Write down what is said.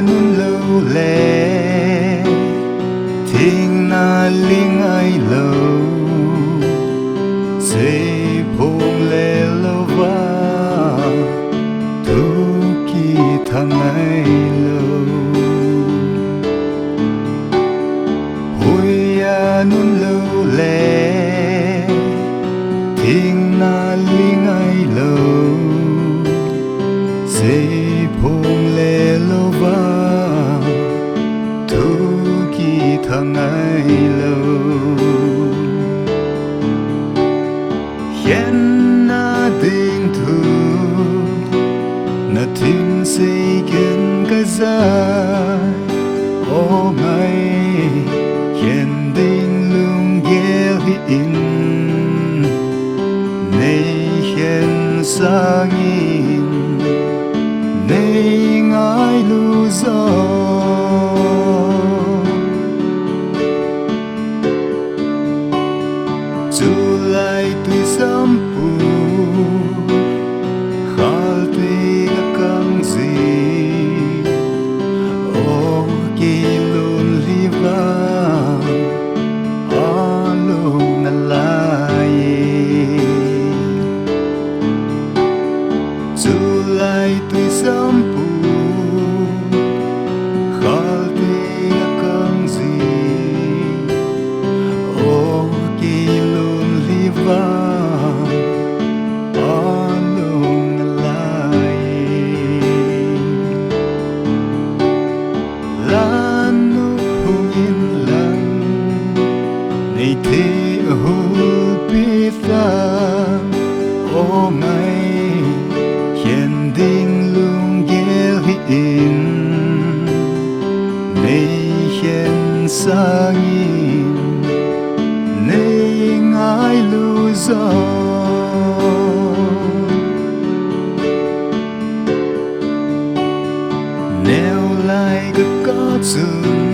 nun lâu lệ thiên na linh ai lâu sẽ phong lệ lâu va tu kỳ thằng ai lâu hồi nun lâu lệ thiên na linh ai lâu sẽ phong lệ lâu va tu kỳ thằng ai lâu hiện na đình thu na tin say kiến cái giá ô mai hiện đình lung ghé in nay hiện sang in nay ngài lu gió dù lại tuy sớm phù khal tuy căng gì ô kỳ luôn li vang alung na lai dù lại tuy sớm phù khal tuy căng gì ô kỳ luôn li vang alung na lai lan nu hung in lang nay thế hul pi ta ô mai hiện đình lung ghé in nay hiện sang in nay ngài lu gió nêu lại cái có dừng